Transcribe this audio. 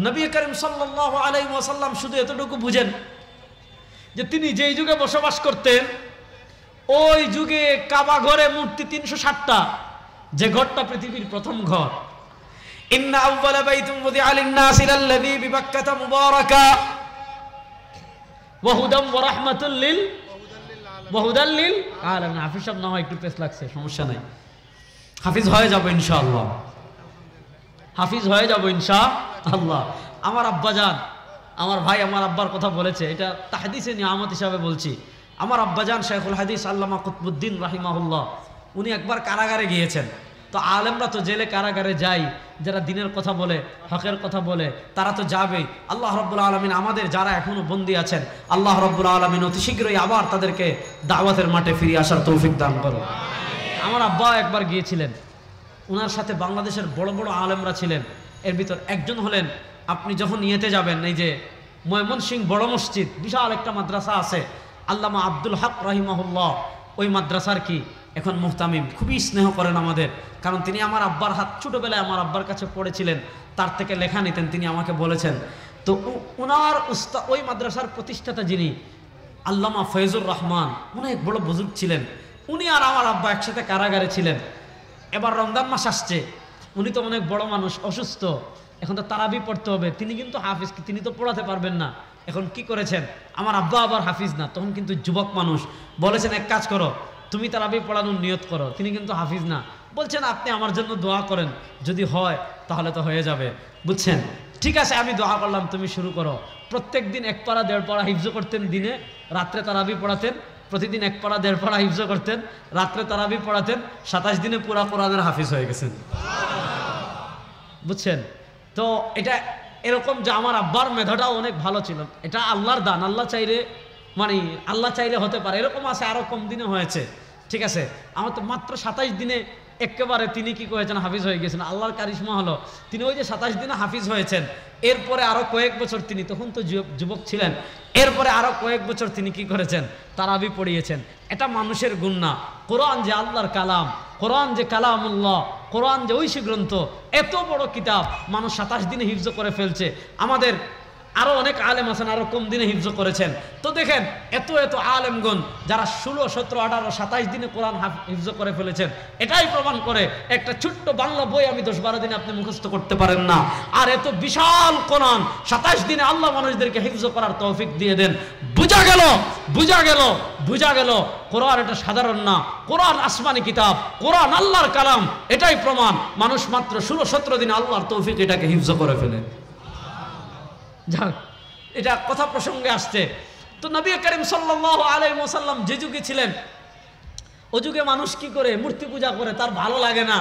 নবী করিম সাল্লাল্লাহু আলাইহি ওয়াসাল্লাম শুধু এতটুকু বুঝেন যে তিনি যেই যুগে বসবাস করতেন ওই যুগে কাবা ঘরে মূর্তি 360টা, যে ঘরটা পৃথিবীর প্রথম ঘর। ইন্না আউওয়ালা বাইতুম ওয়াদিআ লিন-নাসি লাল্লাযী বিবাক্কাতা মুবারাকা ওয়া হুদাম ওয়া রাহমাতুল লিল আলামিন। হাফিজ সাহেব না হয় একটু পেছ লাগছে, সমস্যা নাই, হাফিজ হয়ে যাব ইনশাআল্লাহ, হাফিজ হয়ে যাব ইনশাআল্লাহ। আমার আব্বাজান, আমার ভাই আমার আব্বার কথা বলেছে, এটা তাহদিসে নিয়ামত হিসাবে বলছি। আমার আব্বাজান শেখুল হাদিস আল্লামা কুতবুদ্দিন রাহিমাহুল্লাহ, উনি একবার কারাগারে গিয়েছেন। তো আলেমরা তো জেলে কারাগারে যায়, যারা দিনের কথা বলে, হকের কথা বলে, তারা তো যাবেই। আল্লাহ রাব্বুল আলামিন আমাদের যারা এখনো বন্দী আছেন, আল্লাহ রাব্বুল আলামিন অতি শীঘ্রই আবার তাদেরকে দাওয়াতের মাঠে ফিরে আসার তৌফিক দান করুন। আমার আব্বা একবার গিয়েছিলেন, ওনার সাথে বাংলাদেশের বড় বড় আলেমরা ছিলেন। এর ভিতর একজন হলেন, আপনি যখন নিয়েতে যাবেন, এই যে ময়মনসিংহ বড় মসজিদ বিশাল একটা মাদ্রাসা আছে, আল্লামা আব্দুল হক রাহিমাহুল্লাহ, ওই মাদ্রাসার কি এখন মুহতামিম, খুবই স্নেহ করেন আমাদের। কারণ তিনি আমার আব্বার হাত, ছোটোবেলায় আমার আব্বার কাছে পড়েছিলেন, তার থেকে লেখা নিতেন, তিনি আমাকে বলেছেন। তো ওনার উস্তাদ, ওই মাদ্রাসার প্রতিষ্ঠাতা যিনি আল্লামা ফয়জুর রহমান, অনেক বড় বুজুর্গ ছিলেন। উনি আর আমার আব্বা একসাথে কারাগারে ছিলেন। এবার রমজান মাস আসছে, উনি তো অনেক বড় মানুষ, অসুস্থ, এখন তো তারাবি পড়তে হবে। তিনি কিন্তু হাফিজ, তিনি তো পড়াতে পারবেন না। এখন কি করেছেন, আমার আব্বা আবার হাফিজ না, তখন কিন্তু যুবক মানুষ, বলেছেন এক কাজ করো, তুমি তারাবি পড়ানোর নিয়ত করো। তিনি কিন্তু হাফিজ না, বলছেন আপনি আমার জন্য দোয়া করেন, যদি হয় তাহলে তো হয়ে যাবে, বুঝছেন। ঠিক আছে, আমি দোয়া করলাম, তুমি শুরু করো। প্রত্যেক দিন 1 পারা 1.5 পারা হিফজ করতেন, দিনে রাত্রে তারাবি পড়াতেন। প্রতিদিন 1 পারা 1.5 পারা হিফজ করতেন, রাত্রে তারাবি পড়াতেন। 27 দিনে পুরা কোরআনের হাফিজ হয়ে গেছেন, বুঝছেন। তো এটা এরকম যে আমার আব্বার মেধাটাও অনেক ভালো ছিল, এটা আল্লাহর দান। আল্লাহ চাইলে, মানে আল্লাহ চাইলে হতে পারে। এরকম আছে আরো কম দিনে হয়েছে, ঠিক আছে। আমার তো মাত্র 27 দিনে একেবারে তিনি কি করেছেন, হাফিজ হয়ে গেছেন। আল্লাহর কারিশমা হলো, তিনি ওই যে 27 দিনে হাফিজ হয়েছেন। এরপরে আরো কয়েক বছর তিনি, তখন তো যুবক ছিলেন, এরপরে আরো কয়েক বছর তিনি কি করেছেন, তারাবি পড়িয়েছেন। এটা মানুষের গুণ না। কোরআন যে আল্লাহর কালাম, কোরআন যে কালামুল্লাহ, কোরআন যে ঐশী গ্রন্থ, এত বড় কিতাব মানুষ 27 দিনে হিফজ করে ফেলছে। আমাদের আরো অনেক আলেম আছেন, আরো কম দিনে হিফজ করেছেন। তো দেখেন এত এত আলেমগণ যারা 16, 17, 18, 27 দিনে কোরআন হিফজ করে ফেলেছেন, এটাই প্রমাণ করে একটা ছোট্ট বাংলা বই আমি 10-12 দিনে আপনি মুখস্থ করতে পারেন না। আর এত বিশাল কোরআন 27 দিনে আল্লাহ মানুষদেরকে হিফজ করার তৌফিক দিয়ে দেন। বুঝা গেল, বুঝা গেল, বুঝা গেল, কোরআন এটা সাধারণ না, কোরআন আসমানি কিতাব, কোরআন আল্লাহর কালাম। এটাই প্রমাণ, মানুষ মাত্র 16-17 দিনে আল্লাহর তৌফিক এটাকে হিফজ করে ফেলে। যাক, এটা কথা প্রসঙ্গে আসছে। তো নবী করিম সাল্লাল্লাহু আলাইহি ওয়াসাল্লাম যে যুগে ছিলেন, ও যুগে মানুষ কি করে, মূর্তি পূজা করে, তার ভালো লাগে না।